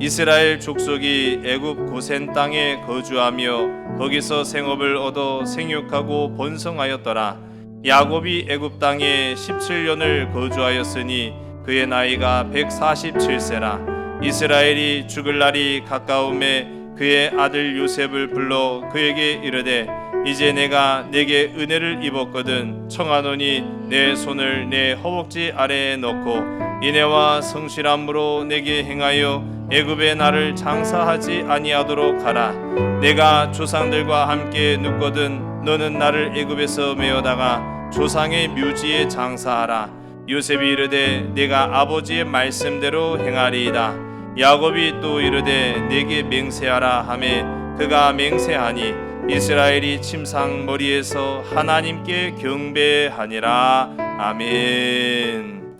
이스라엘 족속이 애굽 고센 땅에 거주하며 거기서 생업을 얻어 생육하고 번성하였더라. 야곱이 애굽 땅에 17년을 거주하였으니 그의 나이가 147세라. 이스라엘이 죽을 날이 가까움에 그의 아들 요셉을 불러 그에게 이르되 이제 내가 내게 은혜를 입었거든 청하노니 내 손을 내 허벅지 아래에 넣고 인애와 성실함으로 내게 행하여 애굽에 나를 장사하지 아니하도록 하라. 내가 조상들과 함께 눕거든 너는 나를 애굽에서 메어다가 조상의 묘지에 장사하라. 요셉이 이르되 내가 아버지의 말씀대로 행하리이다. 야곱이 또 이르되 내게 맹세하라 하매 그가 맹세하니 이스라엘이 침상머리에서 하나님께 경배하니라. 아멘.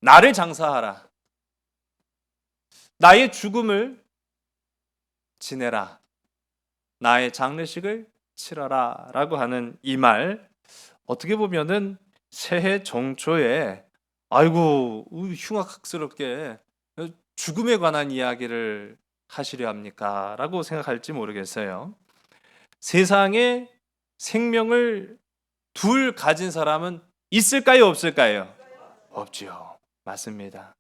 나를 장사하라. 나의 죽음을 지내라. 나의 장례식을 치러라 라고 하는 이 말, 어떻게 보면은 새해 정초에 아이고 흉악스럽게 죽음에 관한 이야기를 하시려 합니까? 라고 생각할지 모르겠어요. 세상에 생명을 둘 가진 사람은 있을까요? 없을까요? 없지요. 맞습니다.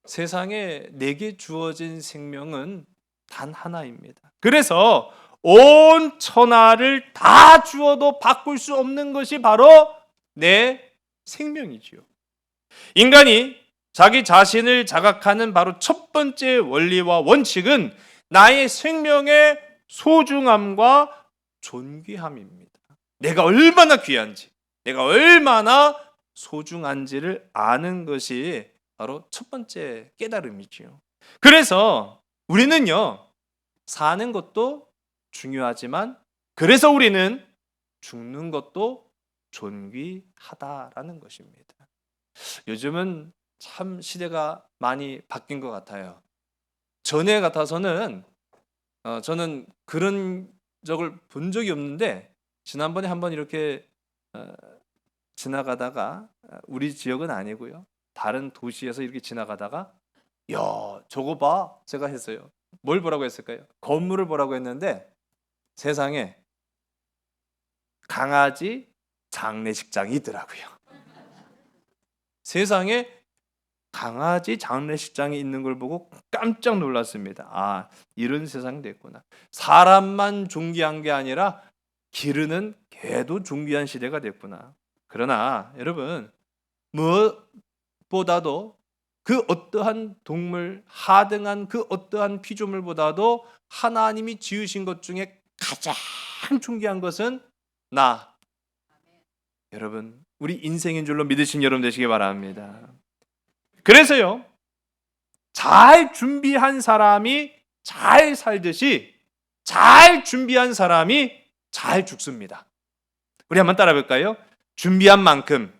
세상에 내게 주어진 생명은 단 하나입니다. 그래서 온 천하를 다 주어도 바꿀 수 없는 것이 바로 내 생명이지요. 인간이 자기 자신을 자각하는 바로 첫 번째 원리와 원칙은 나의 생명의 소중함과 존귀함입니다. 내가 얼마나 귀한지, 내가 얼마나 소중한지를 아는 것이 바로 첫 번째 깨달음이지요. 그래서 우리는요, 사는 것도 중요하지만 그래서 우리는 죽는 것도 존귀하다라는 것입니다. 요즘은 참 시대가 많이 바뀐 것 같아요. 전에 같아서는 저는 그런 적을 본 적이 없는데 지난번에 한번 이렇게 지나가다가 우리 지역은 아니고요. 다른 도시에서 이렇게 지나가다가 야 저거 봐 제가 했어요. 뭘 보라고 했을까요? 건물을 보라고 했는데 세상에 강아지 장례식장이 있더라고요. 세상에 강아지 장례식장이 있는 걸 보고 깜짝 놀랐습니다. 아, 이런 세상이 됐구나. 사람만 존귀한 게 아니라 기르는 개도 존귀한 시대가 됐구나. 그러나 여러분, 무엇보다도 그 어떠한 동물, 하등한 그 어떠한 피조물보다도 하나님이 지으신 것 중에 가장 존귀한 것은 나. 여러분, 우리 인생인 줄로 믿으신 여러분 되시기 바랍니다. 그래서요, 잘 준비한 사람이 잘 살듯이 잘 준비한 사람이 잘 죽습니다. 우리 한번 따라 볼까요? 준비한 만큼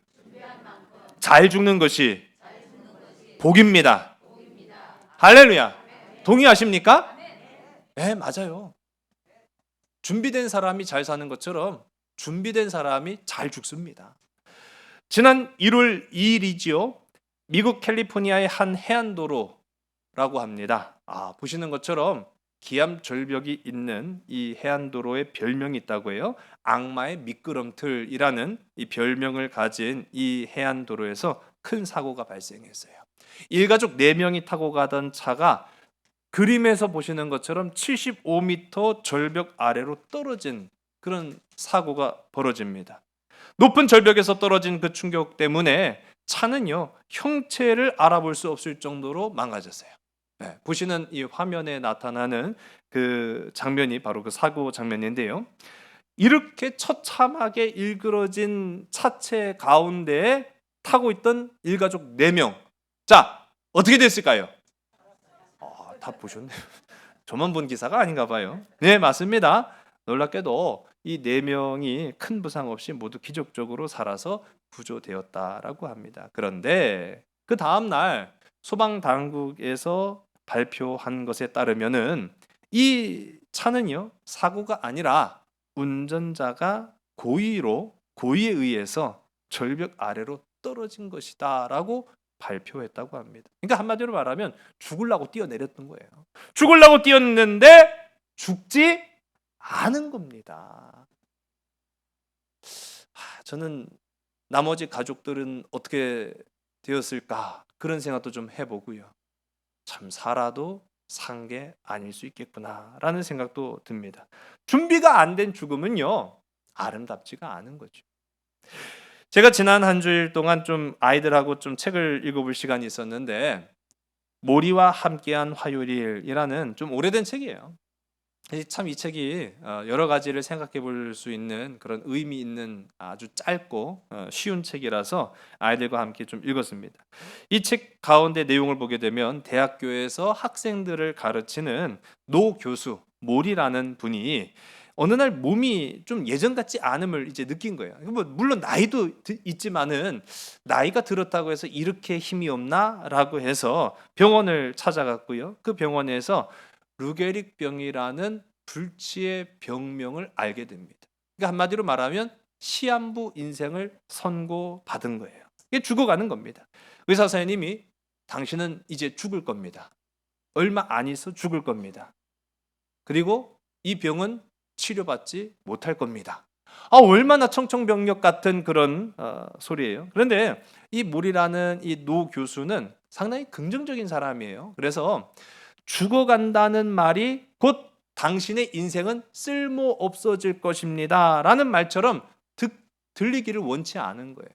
잘 죽는 것이 복입니다. 할렐루야. 동의하십니까? 네, 맞아요. 준비된 사람이 잘 사는 것처럼 준비된 사람이 잘 죽습니다. 지난 1월 2일이지요. 미국 캘리포니아의 한 해안도로라고 합니다. 보시는 것처럼 기암 절벽이 있는 이 해안도로에 별명이 있다고 해요. 악마의 미끄럼틀이라는 이 별명을 가진 이 해안도로에서 큰 사고가 발생했어요. 일가족 4명이 타고 가던 차가 그림에서 보시는 것처럼 75m 절벽 아래로 떨어진 그런 사고가 벌어집니다. 높은 절벽에서 떨어진 그 충격 때문에 차는요 형체를 알아볼 수 없을 정도로 망가졌어요. 네, 보시는 이 화면에 나타나는 그 장면이 바로 그 사고 장면인데요. 이렇게 처참하게 일그러진 차체 가운데에 타고 있던 일가족 4명. 자, 어떻게 됐을까요? 다 보셨네요. 저만 본 기사가 아닌가 봐요. 네, 맞습니다. 놀랍게도 이 4명이 큰 부상 없이 모두 기적적으로 살아서 구조되었다라고 합니다. 그런데 그 다음 날 소방 당국에서 발표한 것에 따르면은 이 차는요 사고가 아니라 운전자가 고의에 의해서 절벽 아래로 떨어진 것이다라고 발표했다고 합니다. 그러니까 한마디로 말하면 죽으려고 뛰어내렸던 거예요. 죽으려고 뛰었는데 죽지 않은 겁니다. 저는 나머지 가족들은 어떻게 되었을까 그런 생각도 좀 해보고요. 참 살아도 산 게 아닐 수 있겠구나라는 생각도 듭니다. 준비가 안 된 죽음은요, 아름답지가 않은 거죠. 제가 지난 한 주일 동안 좀 아이들하고 좀 책을 읽어볼 시간이 있었는데, 모리와 함께한 화요일이라는 좀 오래된 책이에요. 참 이 책이 여러 가지를 생각해 볼 수 있는 그런 의미 있는 아주 짧고 쉬운 책이라서 아이들과 함께 좀 읽었습니다. 이 책 가운데 내용을 보게 되면 대학교에서 학생들을 가르치는 노 교수 모리라는 분이 어느 날 몸이 좀 예전 같지 않음을 이제 느낀 거예요. 뭐 물론 나이도 있지만은 나이가 들었다고 해서 이렇게 힘이 없나라고 해서 병원을 찾아갔고요. 그 병원에서 루게릭 병이라는 불치의 병명을 알게 됩니다. 그러니까 한마디로 말하면 시한부 인생을 선고받은 거예요. 이게 죽어가는 겁니다. 의사 선생님이 당신은 이제 죽을 겁니다. 얼마 안 있어 죽을 겁니다. 그리고 이 병은 치료받지 못할 겁니다. 얼마나 청천벽력 같은 그런 소리예요. 그런데 이 모리라는 이 노 교수는 상당히 긍정적인 사람이에요. 그래서 죽어간다는 말이 곧 당신의 인생은 쓸모 없어질 것입니다 라는 말처럼 들리기를 원치 않은 거예요.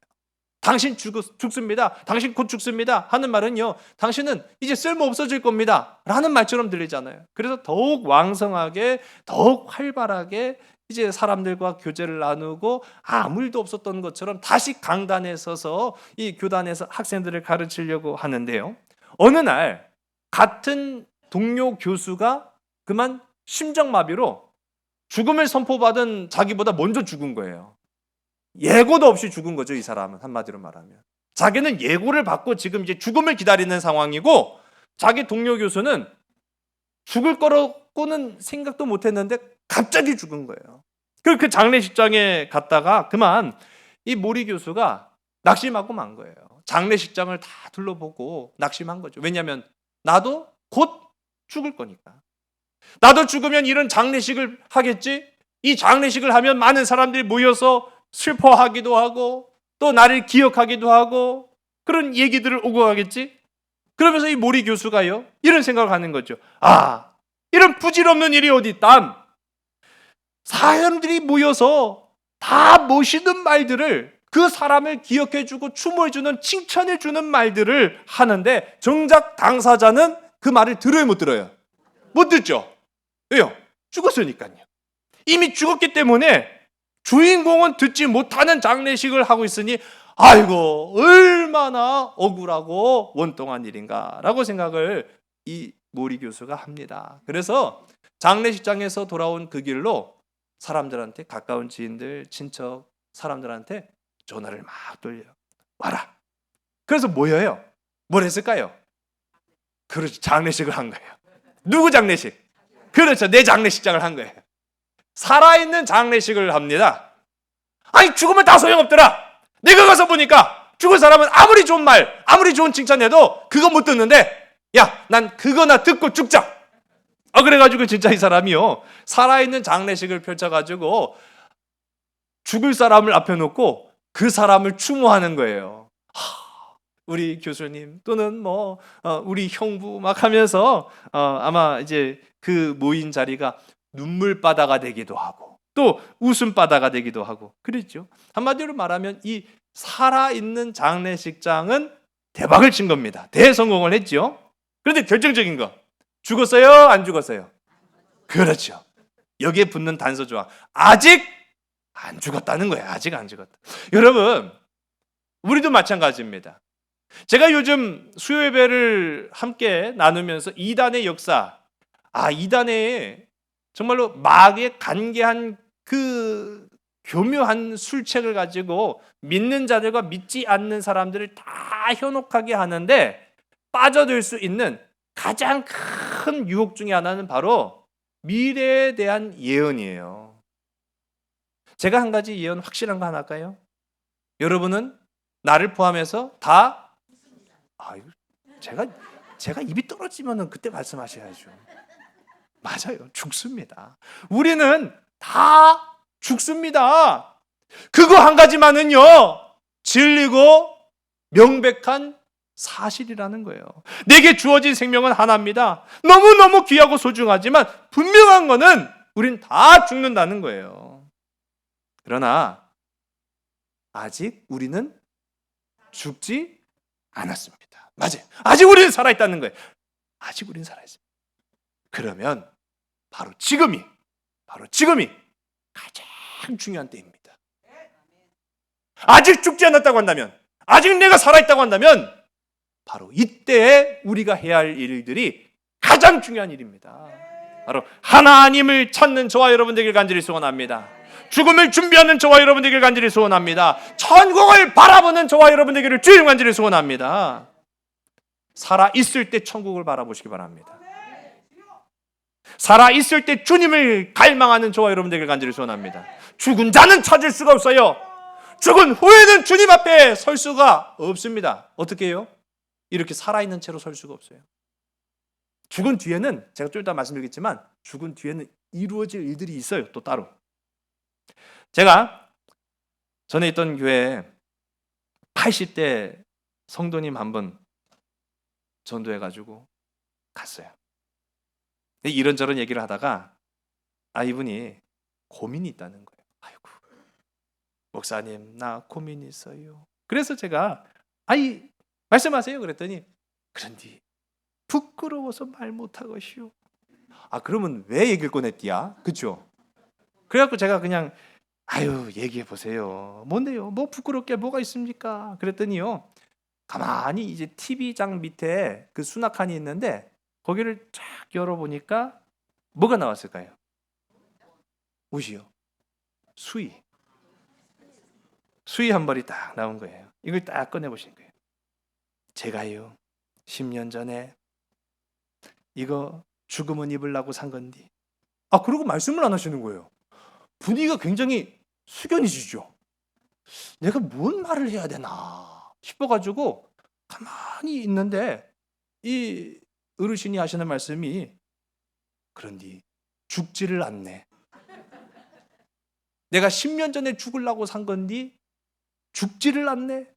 당신 죽습니다. 당신 곧 죽습니다 하는 말은요, 당신은 이제 쓸모 없어질 겁니다 라는 말처럼 들리잖아요. 그래서 더욱 왕성하게, 더욱 활발하게 이제 사람들과 교제를 나누고 아무 일도 없었던 것처럼 다시 강단에 서서 이 교단에서 학생들을 가르치려고 하는데요, 어느 날 같은 동료 교수가 그만 심장마비로 죽음을 선포받은 자기보다 먼저 죽은 거예요. 예고도 없이 죽은 거죠, 이 사람은. 한마디로 말하면 자기는 예고를 받고 지금 이제 죽음을 기다리는 상황이고, 자기 동료 교수는 죽을 거라고는 생각도 못했는데 갑자기 죽은 거예요. 그 장례식장에 갔다가 그만 이 모리 교수가 낙심하고 만 거예요. 장례식장을 다 둘러보고 낙심한 거죠. 왜냐하면 나도 곧 죽을 거니까. 나도 죽으면 이런 장례식을 하겠지? 이 장례식을 하면 많은 사람들이 모여서 슬퍼하기도 하고 또 나를 기억하기도 하고 그런 얘기들을 오고 가겠지? 그러면서 이 모리 교수가요, 이런 생각을 하는 거죠. 이런 부질없는 일이 어디 있담. 사람들이 모여서 다 멋있는 말들을, 그 사람을 기억해주고 춤을주는, 칭찬해주는 말들을 하는데 정작 당사자는 그 말을 들어요, 못 들어요? 못 듣죠. 왜요? 죽었으니까요. 이미 죽었기 때문에 주인공은 듣지 못하는 장례식을 하고 있으니 아이고 얼마나 억울하고 원통한 일인가라고 생각을 이 모리 교수가 합니다. 그래서 장례식장에서 돌아온 그 길로 사람들한테, 가까운 지인들, 친척 사람들한테 전화를 막 돌려요. 와라. 그래서 모여요. 뭘 했을까요? 그렇죠. 장례식을 한 거예요. 누구 장례식? 그렇죠. 내 장례식장을 한 거예요. 살아있는 장례식을 합니다. 아니 죽으면 다 소용없더라. 내가 가서 보니까 죽은 사람은 아무리 좋은 말, 아무리 좋은 칭찬해도 그거 못 듣는데, 야, 난 그거나 듣고 죽자. 그래가지고 진짜 이 사람이요, 살아있는 장례식을 펼쳐가지고 죽을 사람을 앞에 놓고 그 사람을 추모하는 거예요. 우리 교수님 또는 우리 형부 막 하면서 아마 이제 그 모인 자리가 눈물바다가 되기도 하고 또 웃음바다가 되기도 하고 그랬죠. 한마디로 말하면 이 살아있는 장례식장은 대박을 친 겁니다. 대성공을 했죠. 그런데 결정적인 거, 죽었어요? 안 죽었어요? 그렇죠. 여기에 붙는 단서 조항, 아직 안 죽었다는 거예요. 아직 안 죽었다. 여러분, 우리도 마찬가지입니다. 제가 요즘 수요 예배를 함께 나누면서 이단의 역사, 이단의 정말로 마귀의 간계한 그 교묘한 술책을 가지고 믿는 자들과 믿지 않는 사람들을 다 현혹하게 하는데 빠져들 수 있는 가장 큰 유혹 중에 하나는 바로 미래에 대한 예언이에요. 제가 한 가지 예언 확실한 거 하나 할까요? 여러분은 나를 포함해서 다 이거 제가 입이 떨어지면은 그때 말씀하셔야죠. 맞아요. 죽습니다. 우리는 다 죽습니다. 그거 한 가지만은요, 진리고 명백한 사실이라는 거예요. 내게 주어진 생명은 하나입니다. 너무너무 귀하고 소중하지만 분명한 거는 우린 다 죽는다는 거예요. 그러나 아직 우리는 죽지 않았습니다. 맞아요. 아직 우리는 살아있다는 거예요. 아직 우리는 살아있습니다. 그러면 바로 지금이 가장 중요한 때입니다. 아직 죽지 않았다고 한다면, 아직 내가 살아있다고 한다면 바로 이때에 우리가 해야 할 일들이 가장 중요한 일입니다. 바로 하나님을 찾는 저와 여러분 되길 간절히 소원합니다. 죽음을 준비하는 저와 여러분 되길 간절히 소원합니다. 천국을 바라보는 저와 여러분 되기를 주님 간절히 소원합니다. 살아있을 때 천국을 바라보시기 바랍니다. 살아있을 때 주님을 갈망하는 저와 여러분 되길 간절히 소원합니다. 죽은 자는 찾을 수가 없어요. 죽은 후에는 주님 앞에 설 수가 없습니다. 어떻게 해요? 이렇게 살아있는 채로 설 수가 없어요. 죽은 뒤에는, 제가 좀 이따 말씀드리겠지만, 죽은 뒤에는 이루어질 일들이 있어요. 또 따로. 제가 전에 있던 교회에 80대 성도님 한 분 전도해가지고 갔어요. 이런저런 얘기를 하다가 이분이 고민이 있다는 거예요. 아이고, 목사님 나 고민이 있어요. 그래서 제가 말씀하세요 그랬더니, 그런디 부끄러워서 말 못하겠시오. 그러면 왜 얘기를 꺼냈디야? 그렇죠? 그래갖고 제가 그냥 얘기해 보세요. 뭔데요? 뭐 부끄럽게 뭐가 있습니까? 그랬더니요, 가만히 이제 TV장 밑에 그 수납칸이 있는데 거기를 쫙 열어보니까 뭐가 나왔을까요? 옷이요. 수의 한 벌이 딱 나온 거예요. 이걸 딱 꺼내보신 거예요. 제가요 10년 전에 이거 죽으면 입으려고 산 건디. 그러고 말씀을 안 하시는 거예요. 분위기가 굉장히 숙연해지죠. 내가 뭔 말을 해야 되나 싶어가지고 가만히 있는데 이 어르신이 하시는 말씀이, 그런디 죽지를 않네. 내가 10년 전에 죽으려고 산 건디 죽지를 않네.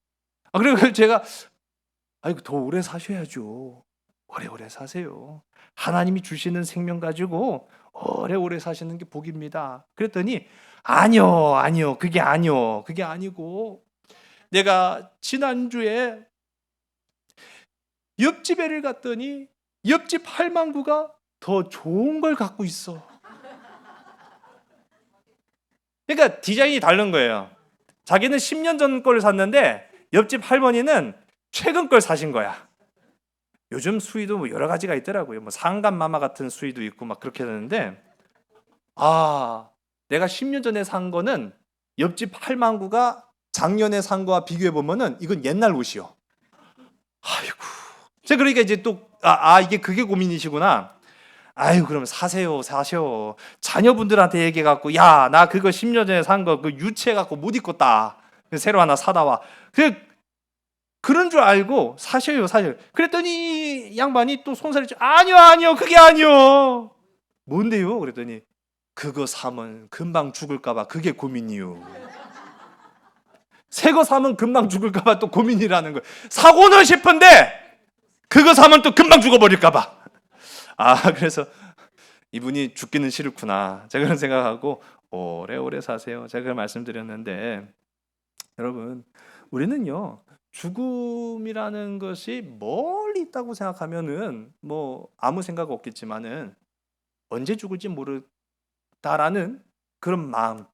그래서 제가 더 오래 사셔야죠. 오래오래 사세요. 하나님이 주시는 생명 가지고 오래오래 사시는 게 복입니다. 그랬더니 아니요 그게 아니고 내가 지난주에 옆집에를 갔더니 옆집 할망구가 더 좋은 걸 갖고 있어. 그러니까 디자인이 다른 거예요. 자기는 10년 전 걸 샀는데 옆집 할머니는 최근 걸 사신 거야. 요즘 수위도 뭐 여러 가지가 있더라고요. 뭐 상간마마 같은 수위도 있고 막 그렇게 되는데, 내가 10년 전에 산 거는 옆집 할망구가 작년에 산 거와 비교해 보면은 이건 옛날 옷이요. 아이고. 제가 그러니까 이제 또 이게 그게 고민이시구나. 그럼 사세요. 자녀분들한테 얘기해 갖고, 야, 나 그거 10년 전에 산 거 그 유치해 갖고 못 입겠다. 새로 하나 사다 와. 그런 줄 알고 사셔요. 그랬더니 양반이 또 손살이 아니요 그게 아니요. 뭔데요? 그랬더니 그거 사면 금방 죽을까 봐 그게 고민이요. 새 거 사면 금방 죽을까 봐 또 고민이라는 거예요. 사고는 싶은데 그거 사면 또 금방 죽어버릴까 봐. 그래서 이분이 죽기는 싫구나. 제가 그런 생각하고 오래오래 사세요. 제가 그걸 말씀드렸는데, 여러분, 우리는요, 죽음이라는 것이 멀리 있다고 생각하면은 뭐 아무 생각 없겠지만은 언제 죽을지 모르다라는 그런 마음,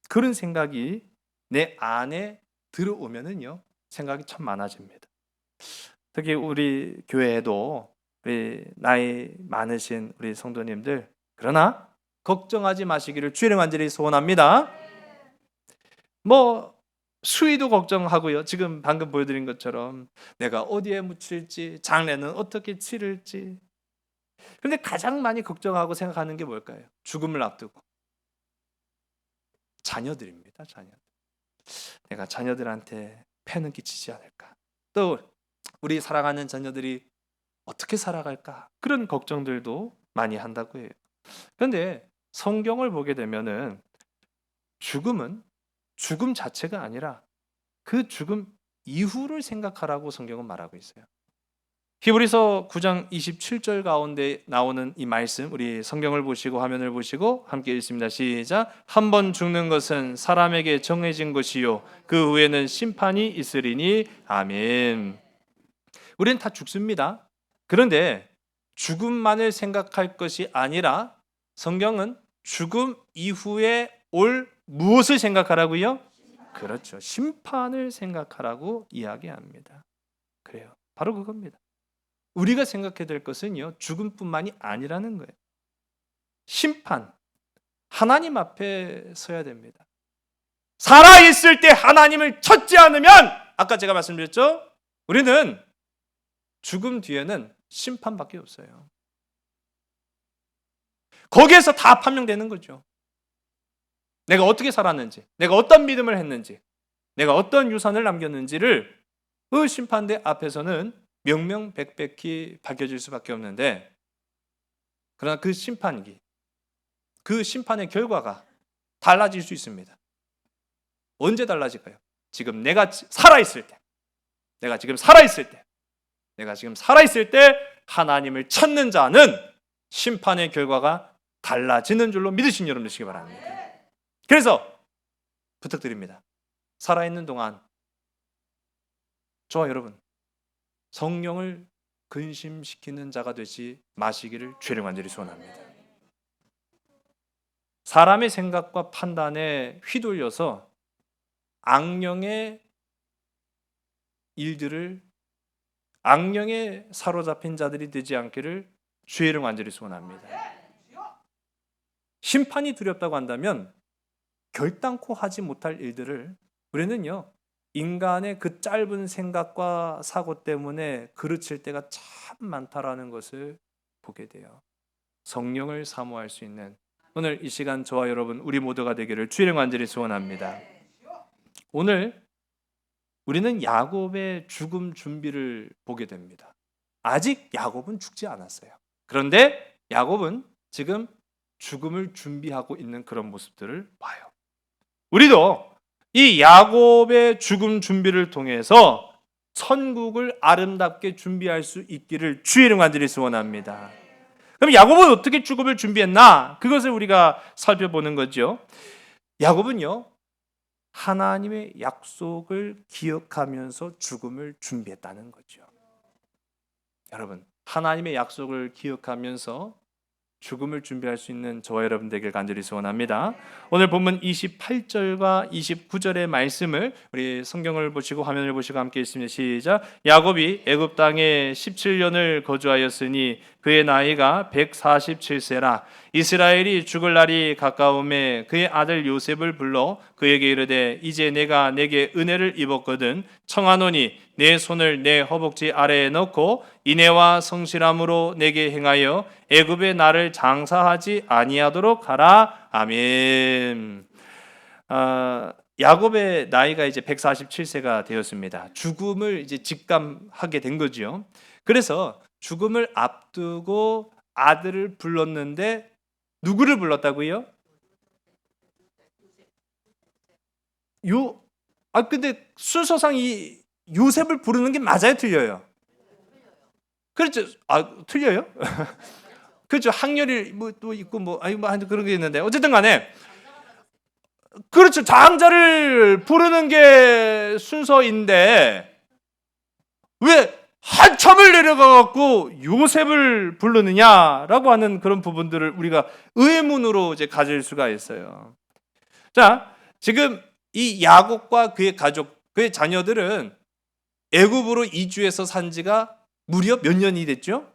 그런 생각이 내 안에 들어오면은요, 생각이 참 많아집니다. 특히 우리 교회에도 우리 나이 많으신 우리 성도님들, 그러나 걱정하지 마시기를 주의 간절히 소원합니다. 뭐 수위도 걱정하고요. 지금 방금 보여드린 것처럼 내가 어디에 묻힐지, 장례는 어떻게 치를지. 그런데 가장 많이 걱정하고 생각하는 게 뭘까요? 죽음을 앞두고 자녀들입니다. 자녀들. 내가 자녀들한테 폐는 끼치지 않을까. 또 우리 사랑하는 자녀들이 어떻게 살아갈까? 그런 걱정들도 많이 한다고 해요. 그런데 성경을 보게 되면은 죽음은 죽음 자체가 아니라 그 죽음 이후를 생각하라고 성경은 말하고 있어요. 히브리서 9장 27절 가운데 나오는 이 말씀, 우리 성경을 보시고 화면을 보시고 함께 읽습니다. 시작. 한 번 죽는 것은 사람에게 정해진 것이요 그 후에는 심판이 있으리니 아멘. 우리는 다 죽습니다. 그런데 죽음만을 생각할 것이 아니라 성경은 죽음 이후에 올 무엇을 생각하라고요? 그렇죠. 심판을 생각하라고 이야기합니다. 그래요. 바로 그겁니다. 우리가 생각해야 될 것은요, 죽음뿐만이 아니라는 거예요. 심판, 하나님 앞에 서야 됩니다. 살아있을 때 하나님을 찾지 않으면, 아까 제가 말씀드렸죠? 우리는 죽음 뒤에는 심판밖에 없어요. 거기에서 다 판명되는 거죠. 내가 어떻게 살았는지, 내가 어떤 믿음을 했는지, 내가 어떤 유산을 남겼는지를 그 심판대 앞에서는 명명백백히 밝혀질 수밖에 없는데, 그러나 그 심판기, 그 심판의 결과가 달라질 수 있습니다. 언제 달라질까요? 지금 내가 살아있을 때, 내가 지금 살아있을 때 하나님을 찾는 자는 심판의 결과가 달라지는 줄로 믿으신 여러분 되시기 바랍니다. 그래서 부탁드립니다. 살아있는 동안 저와 여러분 성령을 근심시키는 자가 되지 마시기를 주의 간절히 소원합니다. 사람의 생각과 판단에 휘둘려서 악령의 일들을, 악령에 사로잡힌 자들이 되지 않기를 주의 이름 간절히 소원합니다. 심판이 두렵다고 한다면 결단코 하지 못할 일들을 우리는요, 인간의 그 짧은 생각과 사고 때문에 그르칠 때가 참 많다라는 것을 보게 돼요. 성령을 사모할 수 있는 오늘 이 시간 저와 여러분 우리 모두가 되기를 주의 이름 간절히 소원합니다. 오늘 우리는 야곱의 죽음 준비를 보게 됩니다. 아직 야곱은 죽지 않았어요. 그런데 야곱은 지금 죽음을 준비하고 있는 그런 모습들을 봐요. 우리도 이 야곱의 죽음 준비를 통해서 천국을 아름답게 준비할 수 있기를 주의 이름 간절히 소원합니다. 그럼 야곱은 어떻게 죽음을 준비했나? 그것을 우리가 살펴보는 거죠. 야곱은요, 하나님의 약속을 기억하면서 죽음을 준비했다는 거죠. 여러분, 하나님의 약속을 기억하면서 죽음을 준비할 수 있는 저와 여러분 되길 간절히 소원합니다. 오늘 본문 28절과 29절의 말씀을 우리 성경을 보시고 화면을 보시고 함께 읽습니다. 시작. 야곱이 애굽 땅에 17년을 거주하였으니 그의 나이가 147세라. 이스라엘이 죽을 날이 가까움에 그의 아들 요셉을 불러 그에게 이르되 이제 내가 내게 은혜를 입었거든 청하노니 내 손을 내 허벅지 아래에 넣고 인애와 성실함으로 내게 행하여 애굽에 나를 장사하지 아니하도록 하라. 아멘. 야곱의 나이가 이제 147세가 되었습니다. 죽음을 이제 직감하게 된 거죠. 그래서 죽음을 앞두고 아들을 불렀는데 누구를 불렀다고요? 근데 순서상 이 요셉을 부르는 게 맞아요, 틀려요? 그렇죠. 틀려요? 그렇죠. 학렬이 또 있고 그런 게 있는데 어쨌든 간에 그렇죠. 장자를 부르는 게 순서인데 왜 한참을 내려가 갖고 요셉을 부르느냐라고 하는 그런 부분들을 우리가 의문으로 이제 가질 수가 있어요. 자, 지금 이 야곱과 그의 가족, 그의 자녀들은 애굽으로 이주해서 산 지가 무려 몇 년이 됐죠?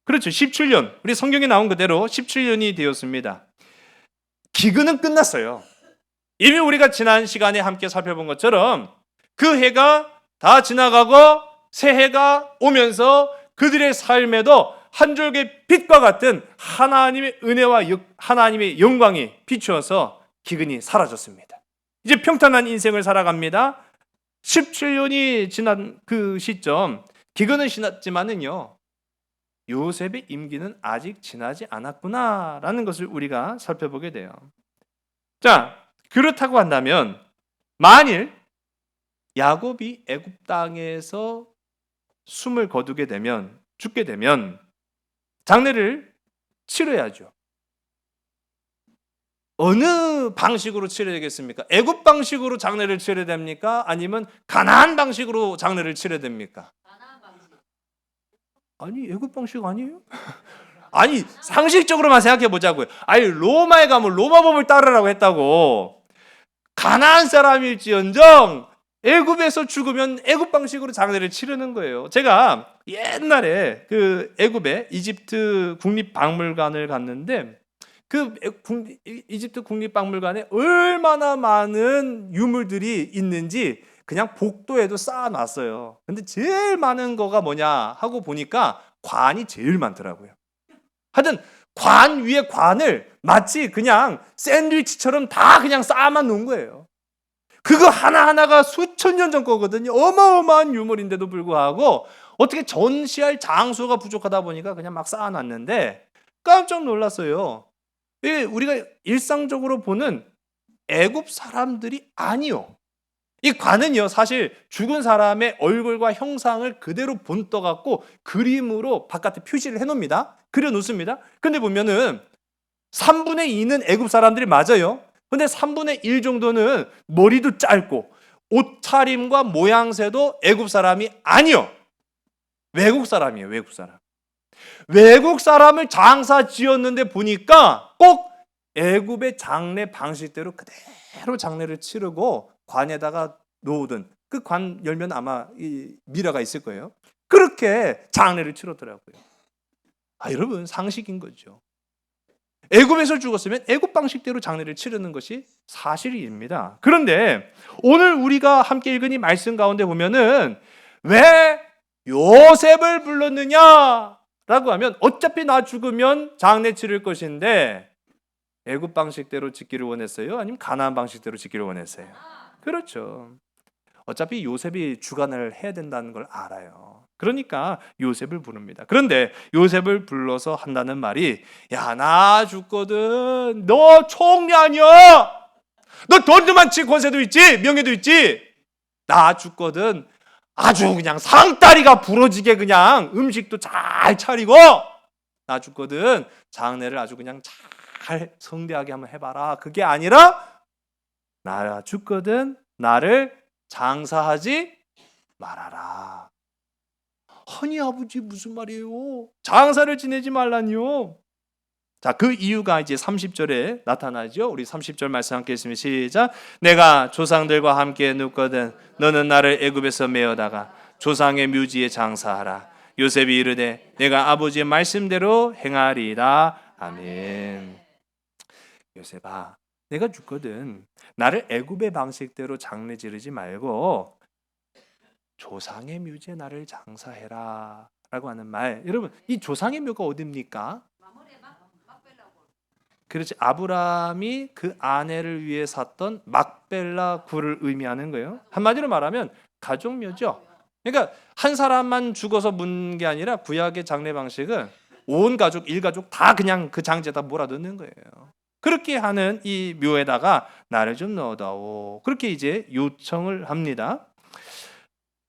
그렇죠. 17년. 우리 성경에 나온 그대로 17년이 되었습니다. 기근은 끝났어요. 이미 우리가 지난 시간에 함께 살펴본 것처럼 그 해가 다 지나가고 새 해가 오면서 그들의 삶에도 한 줄기 빛과 같은 하나님의 은혜와 하나님의 영광이 비추어서 기근이 사라졌습니다. 이제 평탄한 인생을 살아갑니다. 17년이 지난 그 시점, 기근은 지났지만은요, 요셉의 임기는 아직 지나지 않았구나라는 것을 우리가 살펴보게 돼요. 자, 그렇다고 한다면 만일 야곱이 애굽 땅에서 숨을 거두게 되면, 죽게 되면 장례를 치러야죠. 어느 방식으로 치러야 되겠습니까? 애굽 방식으로 장례를 치러야 됩니까? 아니면 가나안 방식으로 장례를 치러야 됩니까? 아니, 애굽 방식 아니에요? 아니, 상식적으로만 생각해 보자고요. 아니, 로마에 가면 로마 법을 따르라고 했다고. 가나안 사람일지언정 애굽에서 죽으면 애굽 방식으로 장례를 치르는 거예요. 제가 옛날에 그 애굽의 이집트 국립박물관을 갔는데, 그 이집트 국립박물관에 얼마나 많은 유물들이 있는지 그냥 복도에도 쌓아놨어요. 근데 제일 많은 거가 뭐냐 하고 보니까 관이 제일 많더라고요. 하여튼 관 위에 관을 마치 그냥 샌드위치처럼 다 그냥 쌓아만 놓은 거예요. 그거 하나하나가 수천 년 전 거거든요. 어마어마한 유물인데도 불구하고 어떻게 전시할 장소가 부족하다 보니까 그냥 막 쌓아놨는데 깜짝 놀랐어요. 우리가 일상적으로 보는 애굽 사람들이 아니요. 이 관은요, 사실 죽은 사람의 얼굴과 형상을 그대로 본떠 갖고 그림으로 바깥에 표시를 해놓습니다. 그려놓습니다. 근데 보면은 3분의 2는 애굽 사람들이 맞아요. 근데 3분의 1 정도는 머리도 짧고 옷차림과 모양새도 애굽 사람이 아니요. 외국 사람이에요, 외국 사람. 외국 사람을 장사 지었는데 보니까 꼭 애굽의 장례 방식대로 그대로 장례를 치르고 관에다가 놓으든, 그 관 열면 아마 이 미라가 있을 거예요. 그렇게 장례를 치렀더라고요. 여러분, 상식인 거죠. 애굽에서 죽었으면 애굽 방식대로 장례를 치르는 것이 사실입니다. 그런데 오늘 우리가 함께 읽은 이 말씀 가운데 보면은 왜 요셉을 불렀느냐라고 하면, 어차피 나 죽으면 장례 치를 것인데 애굽 방식대로 짓기를 원했어요? 아니면 가나안 방식대로 짓기를 원했어요? 그렇죠. 어차피 요셉이 주관을 해야 된다는 걸 알아요. 그러니까 요셉을 부릅니다. 그런데 요셉을 불러서 한다는 말이, 야, 나 죽거든. 너 총리 아니야. 너 돈도 많지, 권세도 있지, 명예도 있지. 나 죽거든. 아주 그냥 상다리가 부러지게 그냥 음식도 잘 차리고, 나 죽거든. 장례를 아주 그냥 잘 성대하게 한번 해봐라. 그게 아니라 나 죽거든. 나를 장사하지 말아라. 아니, 아버지, 무슨 말이에요? 장사를 지내지 말라니요. 자, 그 이유가 이제 30절에 나타나죠. 우리 30절 말씀 함께 읽으면 시작. 내가 조상들과 함께 눕거든 너는 나를 애굽에서 메어다가 조상의 묘지에 장사하라. 요셉이 이르되 내가 아버지의 말씀대로 행하리이다. 아멘. 요셉아, 내가 죽거든 나를 애굽의 방식대로 장례 지르지 말고 조상의 묘지에 나를 장사해라 라고 하는 말. 여러분, 이 조상의 묘가 어디입니까? 그렇지, 아브라함이 그 아내를 위해 샀던 막벨라 굴을 의미하는 거예요. 한마디로 말하면 가족묘죠. 그러니까 한 사람만 죽어서 문 게 아니라 구약의 장례 방식은 온 가족, 일가족 다 그냥 그 장제에다 몰아넣는 거예요. 그렇게 하는 이 묘에다가 나를 좀 넣어다오. 그렇게 이제 요청을 합니다.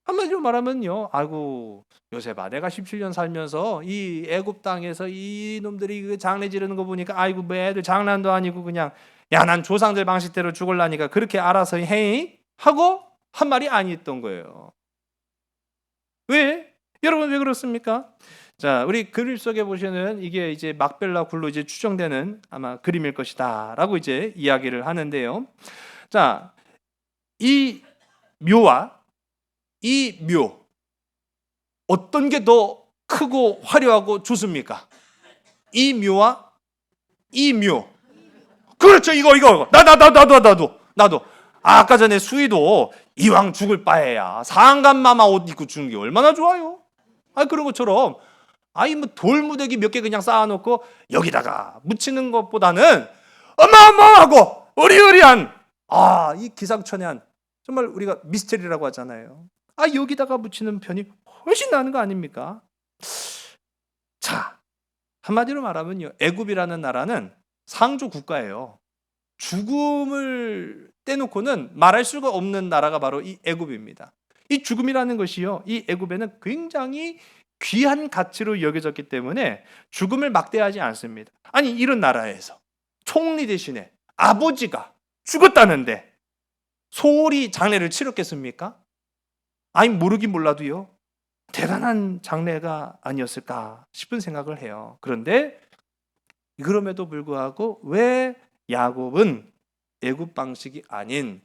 한마디로 말하면요, 아이고 요셉아, 내가 17년 살면서 이 애굽 땅에서 이 놈들이 그 장례 지르는 거 보니까 아이고 뭐 애들 장난도 아니고 그냥, 야, 난 조상들 방식대로 죽을라니까 그렇게 알아서 해 하고 한 말이 아니었던 거예요. 왜? 여러분, 왜 그렇습니까? 자, 우리 그림 속에 보시는 이게 이제 막벨라 굴로 이제 추정되는 아마 그림일 것이다라고 이제 이야기를 하는데요. 자, 이 묘와 이 묘, 어떤 게 더 크고 화려하고 좋습니까? 이 묘와 이 묘. 그렇죠. 이거. 나도. 아까 전에 수희도 이왕 죽을 바에야 상간마마 옷 입고 죽는 게 얼마나 좋아요. 그런 것처럼 뭐 돌무더기 몇 개 그냥 쌓아놓고 여기다가 묻히는 것보다는 어마어마하고 어리어리한, 이 기상천외한, 정말 우리가 미스테리라고 하잖아요. 여기다가 묻히는 편이 훨씬 나은 거 아닙니까? 자, 한마디로 말하면요, 애굽이라는 나라는 상조 국가예요. 죽음을 떼놓고는 말할 수가 없는 나라가 바로 이 애굽입니다. 이 죽음이라는 것이요, 이 애굽에는 굉장히 귀한 가치로 여겨졌기 때문에 죽음을 막대하지 않습니다. 아니, 이런 나라에서 총리 대신에 아버지가 죽었다는데 소홀히 장례를 치렀겠습니까? 아니, 모르긴 몰라도요, 대단한 장례가 아니었을까 싶은 생각을 해요. 그런데 그럼에도 불구하고 왜 야곱은 애굽 방식이 아닌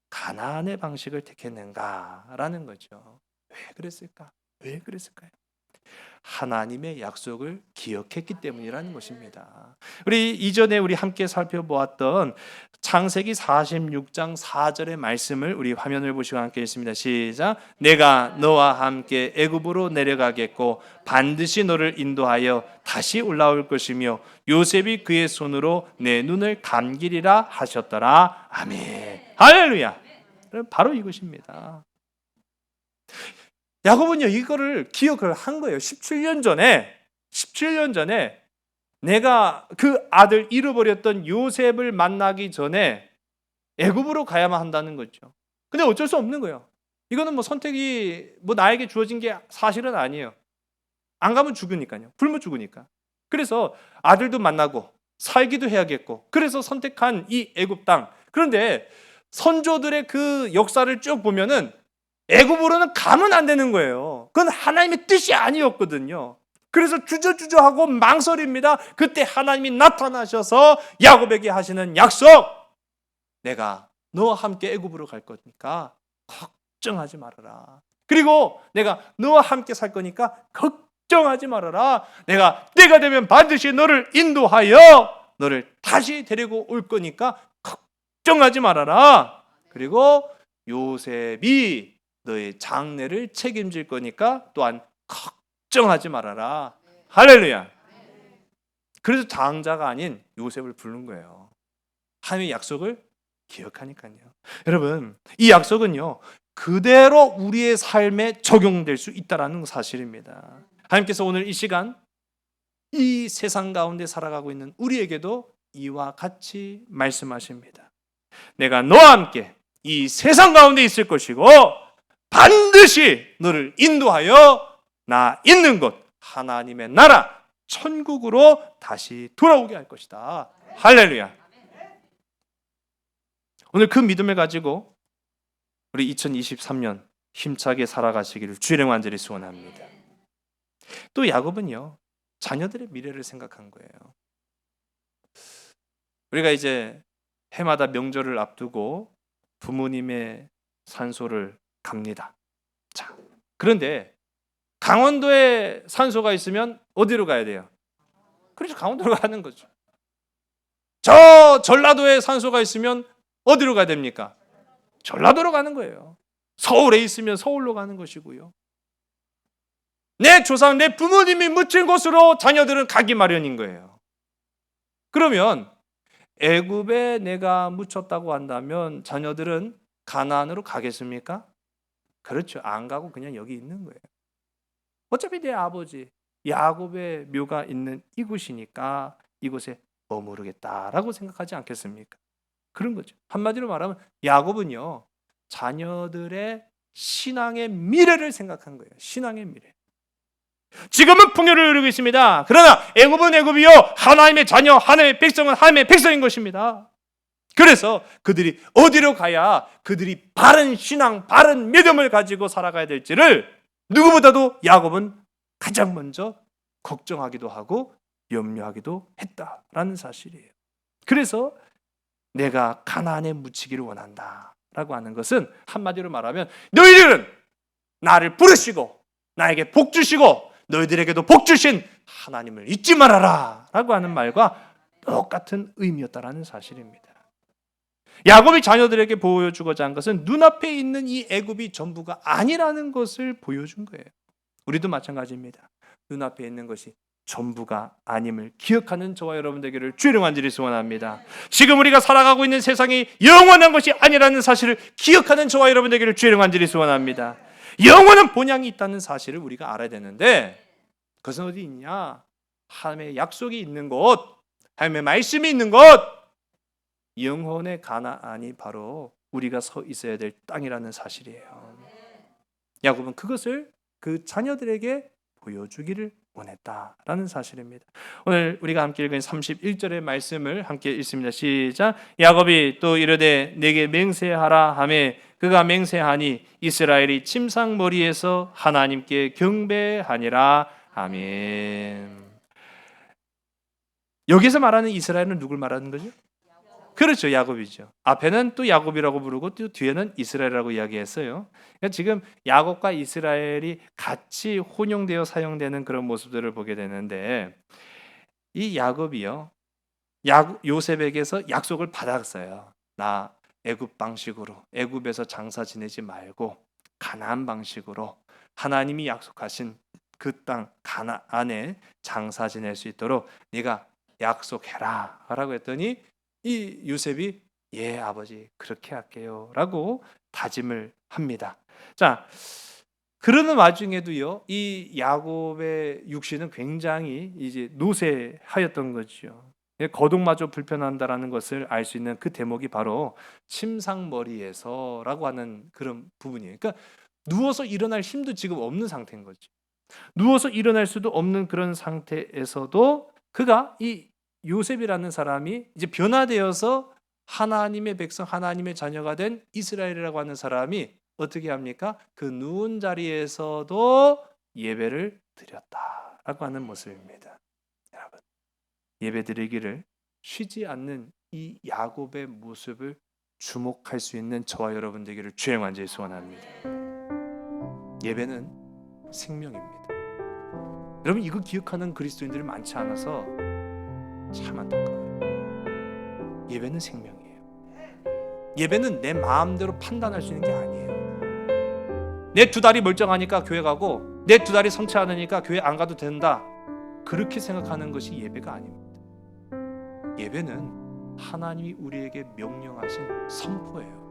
가나안의 방식을 택했는가라는 거죠. 왜 그랬을까? 왜 그랬을까요? 하나님의 약속을 기억했기 때문이라는 것입니다. 우리 이전에 우리 함께 살펴보았던 창세기 46장 4절의 말씀을 우리 화면을 보시고 함께 읽습니다. 시작. 내가 너와 함께 애굽으로 내려가겠고 반드시 너를 인도하여 다시 올라올 것이며 요셉이 그의 손으로 내 눈을 감기리라 하셨더라. 아멘. 할렐루야. 바로 이것입니다. 야곱은요, 이거를 기억을 한 거예요. 17년 전에 내가 그 아들 잃어버렸던 요셉을 만나기 전에 애굽으로 가야만 한다는 거죠. 근데 어쩔 수 없는 거예요. 이거는 뭐 선택이 뭐 나에게 주어진 게 사실은 아니에요. 안 가면 죽으니까요. 굶어 죽으니까. 그래서 아들도 만나고 살기도 해야겠고, 그래서 선택한 이 애굽 땅. 그런데 선조들의 그 역사를 쭉 보면은 애굽으로는 가면 안 되는 거예요. 그건 하나님의 뜻이 아니었거든요. 그래서 주저주저하고 망설입니다. 그때 하나님이 나타나셔서 야곱에게 하시는 약속, 내가 너와 함께 애굽으로 갈 거니까 걱정하지 말아라. 그리고 내가 너와 함께 살 거니까 걱정하지 말아라. 내가 때가 되면 반드시 너를 인도하여 너를 다시 데리고 올 거니까 걱정하지 말아라. 그리고 요셉이 너의 장래를 책임질 거니까 또한 걱정하지 말아라. 할렐루야. 그래서 장자가 아닌 요셉을 부른 거예요. 하나님의 약속을 기억하니까요. 여러분, 이 약속은요, 그대로 우리의 삶에 적용될 수 있다는 사실입니다. 하나님께서 오늘 이 시간 이 세상 가운데 살아가고 있는 우리에게도 이와 같이 말씀하십니다. 내가 너와 함께 이 세상 가운데 있을 것이고 반드시 너를 인도하여 나 있는 곳 하나님의 나라 천국으로 다시 돌아오게 할 것이다. 할렐루야. 오늘 그 믿음을 가지고 우리 2023년 힘차게 살아가시기를 주의 이름으로 간절히 소원합니다. 또 야곱은요, 자녀들의 미래를 생각한 거예요. 우리가 이제 해마다 명절을 앞두고 부모님의 산소를 갑니다. 자, 그런데 강원도에 산소가 있으면 어디로 가야 돼요? 그래서 강원도로 가는 거죠. 저 전라도에 산소가 있으면 어디로 가야 됩니까? 전라도로 가는 거예요. 서울에 있으면 서울로 가는 것이고요. 내 조상, 내 부모님이 묻힌 곳으로 자녀들은 가기 마련인 거예요. 그러면 애굽에 내가 묻혔다고 한다면 자녀들은 가나안으로 가겠습니까? 그렇죠. 안 가고 그냥 여기 있는 거예요. 어차피 내 아버지 야곱의 묘가 있는 이곳이니까 이곳에 머무르겠다라고 생각하지 않겠습니까? 그런 거죠. 한마디로 말하면 야곱은요, 자녀들의 신앙의 미래를 생각한 거예요. 신앙의 미래. 지금은 풍요를 누리고 있습니다. 그러나 애굽은 애굽이요, 하나님의 자녀, 하나님의 백성은 하나님의 백성인 것입니다. 그래서 그들이 어디로 가야 그들이 바른 신앙, 바른 믿음을 가지고 살아가야 될지를 누구보다도 야곱은 가장 먼저 걱정하기도 하고 염려하기도 했다라는 사실이에요. 그래서 내가 가나안에 묻히기를 원한다 라고 하는 것은 한마디로 말하면 너희들은 나를 부르시고 나에게 복 주시고 너희들에게도 복 주신 하나님을 잊지 말아라 라고 하는 말과 똑같은 의미였다라는 사실입니다. 야곱이 자녀들에게 보여주고자 한 것은 눈앞에 있는 이 애굽이 전부가 아니라는 것을 보여준 거예요. 우리도 마찬가지입니다. 눈앞에 있는 것이 전부가 아님을 기억하는 저와 여러분 되기를 주의 이름으로 간절히 소원합니다. 지금 우리가 살아가고 있는 세상이 영원한 것이 아니라는 사실을 기억하는 저와 여러분 되기를 주의 이름으로 간절히 소원합니다. 영원한 본향이 있다는 사실을 우리가 알아야 되는데, 그것은 어디 있냐? 하나님의 약속이 있는 곳, 하나님의 말씀이 있는 곳, 영혼의 가나안이 바로 우리가 서 있어야 될 땅이라는 사실이에요. 야곱은 그것을 그 자녀들에게 보여주기를 원했다라는 사실입니다. 오늘 우리가 함께 읽은 31절의 말씀을 함께 읽습니다. 시작. 야곱이 또 이르되 내게 맹세하라 하매 그가 맹세하니 이스라엘이 침상머리에서 하나님께 경배하니라. 아멘. 여기서 말하는 이스라엘은 누굴 말하는 거죠? 그렇죠, 야곱이죠. 앞에는 또 야곱이라고 부르고 또 뒤에는 이스라엘이라고 이야기했어요. 그러니까 지금 야곱과 이스라엘이 같이 혼용되어 사용되는 그런 모습들을 보게 되는데, 이 야곱이요, 요셉에게서 약속을 받았어요. 나 애굽 방식으로, 애굽에서 장사 지내지 말고 가나안 방식으로 하나님이 약속하신 그 땅 가나안에 장사 지낼 수 있도록 네가 약속해라 라고 했더니, 이 요셉이 예 아버지 그렇게 할게요 라고 다짐을 합니다. 자, 그러는 와중에도요, 이 야곱의 육신은 굉장히 이제 노쇠하였던 거죠. 거동마저 불편한다라는 것을 알 수 있는 그 대목이 바로 침상머리에서라고 하는 그런 부분이에요. 그러니까 누워서 일어날 힘도 지금 없는 상태인 거죠. 누워서 일어날 수도 없는 그런 상태에서도 그가 이 요셉이라는 사람이 이제 변화되어서 하나님의 백성, 하나님의 자녀가 된 이스라엘이라고 하는 사람이 어떻게 합니까? 그 누운 자리에서도 예배를 드렸다라고 하는 모습입니다. 여러분, 예배 드리기를 쉬지 않는 이 야곱의 모습을 주목할 수 있는 저와 여러분 되기를 주의 완전히 소원합니다. 예배는 생명입니다. 여러분, 이거 기억하는 그리스도인들이 많지 않아서 참 안타까워요. 예배는 생명이에요. 예배는 내 마음대로 판단할 수 있는 게 아니에요. 내 두 다리 멀쩡하니까 교회 가고 내 두 다리 성치 않으니까 교회 안 가도 된다, 그렇게 생각하는 것이 예배가 아닙니다. 예배는 하나님이 우리에게 명령하신 선포예요.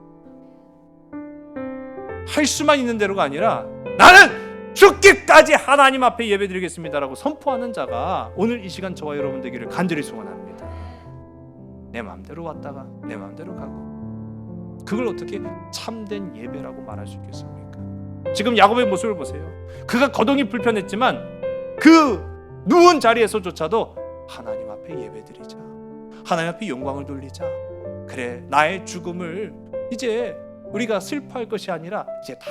할 수만 있는 대로가 아니라 나는 죽기까지 하나님 앞에 예배드리겠습니다라고 선포하는 자가 오늘 이 시간 저와 여러분 되기를 간절히 소원합니다. 내 마음대로 왔다가 내 마음대로 가고, 그걸 어떻게 참된 예배라고 말할 수 있겠습니까? 지금 야곱의 모습을 보세요. 그가 거동이 불편했지만 그 누운 자리에서조차도 하나님 앞에 예배드리자, 하나님 앞에 영광을 돌리자, 그래 나의 죽음을 이제 우리가 슬퍼할 것이 아니라 이제 다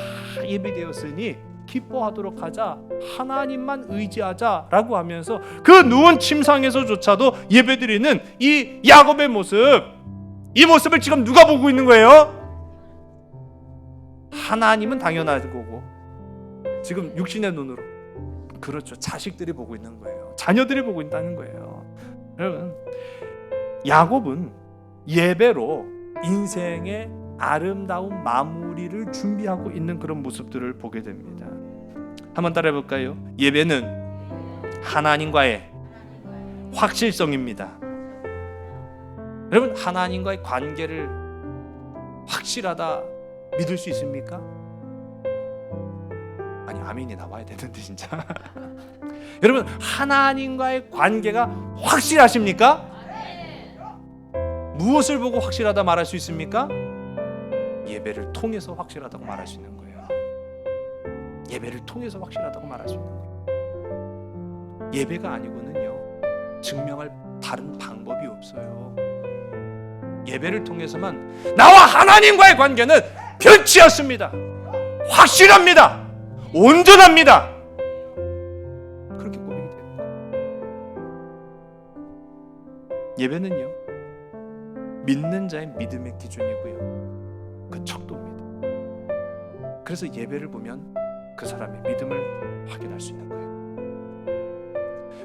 예배되었으니 기뻐하도록 하자, 하나님만 의지하자라고 하면서 그 누운 침상에서조차도 예배드리는 이 야곱의 모습, 이 모습을 지금 누가 보고 있는 거예요? 하나님은 당연하고 지금 육신의 눈으로, 그렇죠, 자식들이 보고 있는 거예요. 자녀들이 보고 있다는 거예요. 여러분, 야곱은 예배로 인생의 아름다운 마무리를 준비하고 있는 그런 모습들을 보게 됩니다. 한번 따라해 볼까요? 예배는 하나님과의 확실성입니다. 여러분, 하나님과의 관계를 확실하다 믿을 수 있습니까? 아니, 아멘이 나와야 되는데 진짜. 여러분, 하나님과의 관계가 확실하십니까? 무엇을 보고 확실하다 말할 수 있습니까? 예배를 통해서 확실하다고 말할 수 있는 거예요. 예배를 통해서 확실하다고 말할 수 있는 거예요. 예배가 아니고는요, 증명할 다른 방법이 없어요. 예배를 통해서만 나와 하나님과의 관계는 변치 않습니다. 확실합니다. 온전합니다. 그렇게 고백이 되는 거예요. 예배는요, 믿는 자의 믿음의 기준이고요, 그 척도입니다. 그래서 예배를 보면 그 사람의 믿음을 확인할 수 있는 거예요.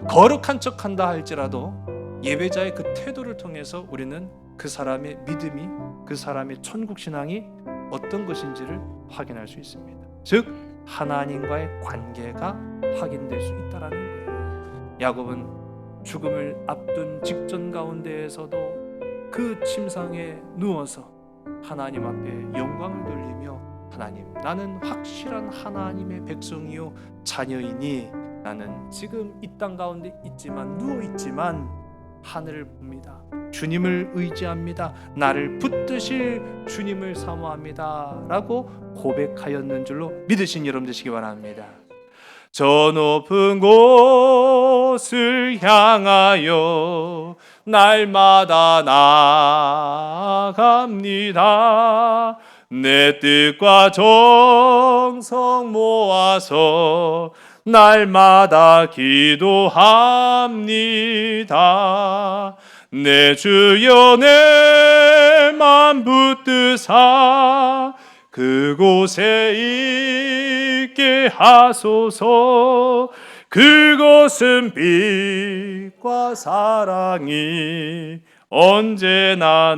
거룩한 척한다 할지라도 예배자의 그 태도를 통해서 우리는 그 사람의 믿음이, 그 사람의 천국 신앙이 어떤 것인지를 확인할 수 있습니다. 즉 하나님과의 관계가 확인될 수 있다라는 거예요. 야곱은 죽음을 앞둔 직전 가운데에서도 그 침상에 누워서 하나님 앞에 영광을 돌리며 하나님, 나는 확실한 하나님의 백성이요 자녀이니 나는 지금 이 땅 가운데 있지만, 누워있지만 하늘을 봅니다. 주님을 의지합니다. 나를 붙드실 주님을 사모합니다 라고 고백하였는 줄로 믿으신 여러분 되시기 바랍니다. 저 높은 곳을 향하여 날마다 나아갑니다. 내 뜻과 정성 모아서 날마다 기도합니다. 내 주여 내 맘 붙드사 그곳에 있게 하소서. 그곳은 빛과 사랑이 언제나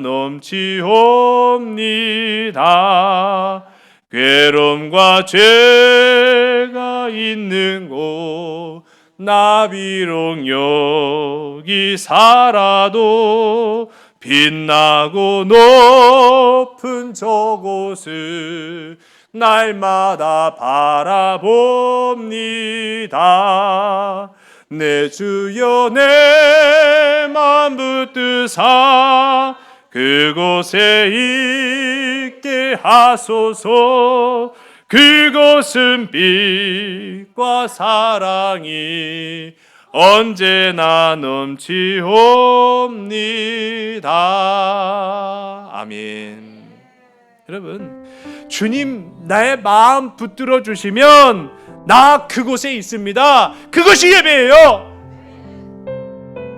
넘치옵니다. 괴로움과 죄가 있는 곳 나 비록 여기 살아도 빛나고 높은 저곳을 날마다 바라봅니다. 내 주여 내 맘 붙드사 그곳에 있게 하소서. 그곳은 빛과 사랑이 언제나 넘치옵니다. 아멘. 여러분, 주님 나의 마음 붙들어 주시면 나 그곳에 있습니다. 그것이 예배예요.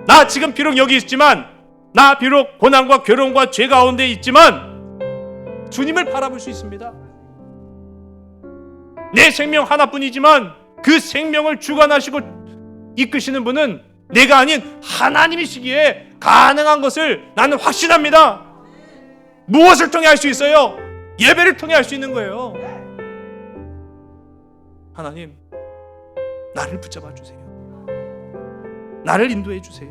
나 지금 비록 여기 있지만, 나 비록 고난과 괴로움과 죄 가운데 있지만 주님을 바라볼 수 있습니다. 내 생명 하나뿐이지만 그 생명을 주관하시고 이끄시는 분은 내가 아닌 하나님이시기에 가능한 것을 나는 확신합니다. 무엇을 통해 할 수 있어요? 예배를 통해 할 수 있는 거예요. 하나님, 나를 붙잡아 주세요. 나를 인도해 주세요.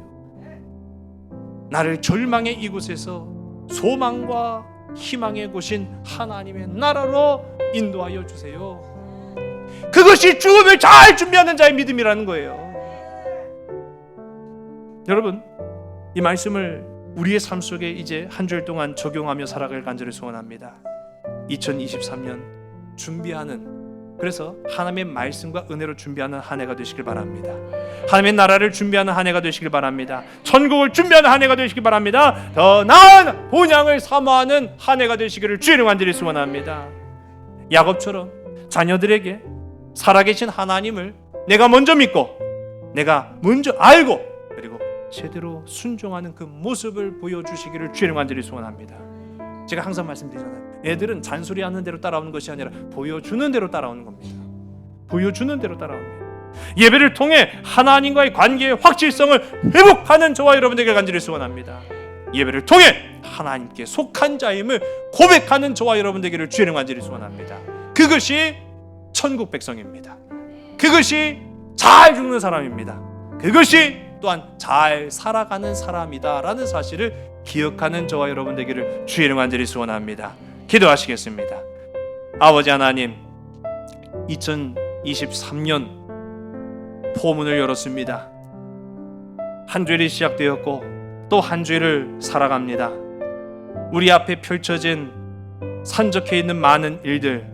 나를 절망의 이곳에서 소망과 희망의 곳인 하나님의 나라로 인도하여 주세요. 그것이 죽음을 잘 준비하는 자의 믿음이라는 거예요. 여러분, 이 말씀을 우리의 삶 속에 이제 한 주일 동안 적용하며 살아갈 간절히 소원합니다. 2023년 준비하는, 그래서 하나님의 말씀과 은혜로 준비하는 한 해가 되시길 바랍니다. 하나님의 나라를 준비하는 한 해가 되시길 바랍니다. 천국을 준비하는 한 해가 되시길 바랍니다. 더 나은 본향을 사모하는 한 해가 되시기를 주의 이름으로 간절히 소원합니다. 야곱처럼 자녀들에게 살아계신 하나님을 내가 먼저 믿고, 내가 먼저 알고, 그리고 제대로 순종하는 그 모습을 보여주시기를 주의 이름으로 간절히 소원합니다. 제가 항상 말씀드리잖아요. 애들은 잔소리하는 대로 따라오는 것이 아니라 보여주는 대로 따라오는 겁니다. 보여주는 대로 따라옵니다. 예배를 통해 하나님과의 관계의 확실성을 회복하는 저와 여러분들에게 간절히 소원합니다. 예배를 통해 하나님께 속한 자임을 고백하는 저와 여러분들에게를 주의 이름으로 간절히 소원합니다. 그것이 천국 백성입니다. 그것이 잘 죽는 사람입니다. 그것이 또한 잘 살아가는 사람이다라는 사실을 기억하는 저와 여러분 되기를 주의 이름으로 간절히 소원합니다. 기도하시겠습니다. 아버지 하나님, 2023년 포문을 열었습니다. 한 주일이 시작되었고 또 한 주일을 살아갑니다. 우리 앞에 펼쳐진 산적해 있는 많은 일들,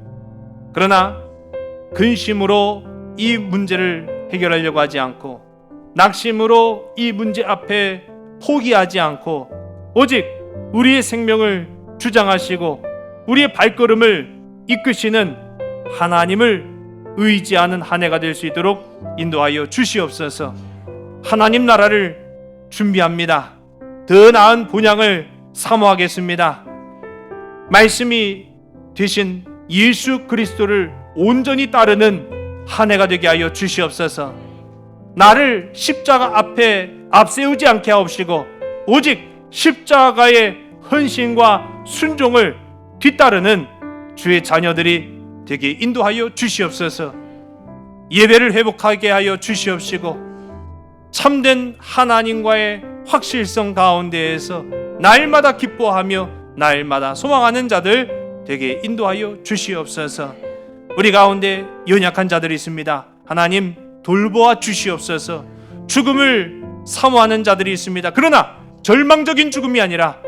그러나 근심으로 이 문제를 해결하려고 하지 않고, 낙심으로 이 문제 앞에 포기하지 않고, 오직 우리의 생명을 주장하시고 우리의 발걸음을 이끄시는 하나님을 의지하는 한 해가 될 수 있도록 인도하여 주시옵소서. 하나님 나라를 준비합니다. 더 나은 본향을 사모하겠습니다. 말씀이 되신 예수 그리스도를 온전히 따르는 한 해가 되게 하여 주시옵소서. 나를 십자가 앞에 앞세우지 않게 하옵시고 오직 십자가의 헌신과 순종을 뒤따르는 주의 자녀들이 되게 인도하여 주시옵소서. 예배를 회복하게 하여 주시옵시고 참된 하나님과의 확실성 가운데에서 날마다 기뻐하며 날마다 소망하는 자들 되게 인도하여 주시옵소서. 우리 가운데 연약한 자들이 있습니다. 하나님 돌보아 주시옵소서. 죽음을 사모하는 자들이 있습니다. 그러나 절망적인 죽음이 아니라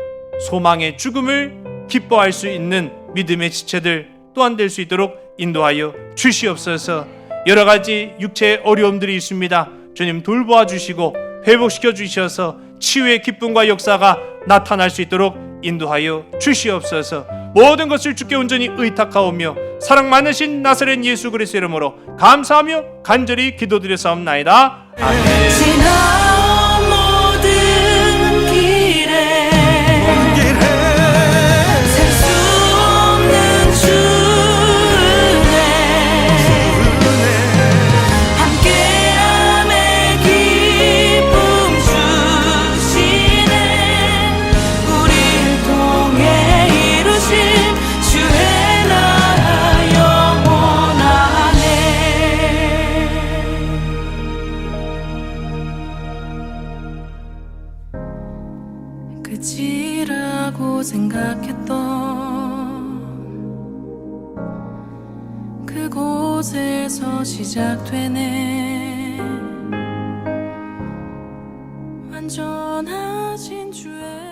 소망의 죽음을 기뻐할 수 있는 믿음의 지체들 또한 될 수 있도록 인도하여 주시옵소서. 여러 가지 육체의 어려움들이 있습니다. 주님 돌보아 주시고 회복시켜 주셔서 치유의 기쁨과 역사가 나타날 수 있도록 인도하여 주시옵소서. 모든 것을 주께 온전히 의탁하오며 사랑 많으신 나사렛 예수 그리스도의 이름으로 감사하며 간절히 기도드렸사옵나이다. 아멘. 지나 모든 길에 셀 수 없는 주은혜 함께함의 기쁨 주시네. 우릴 통해 이루신 주의 나라 영원하네. 끝이라고 생각했던 그곳에서 시작되네. 완전하신 주의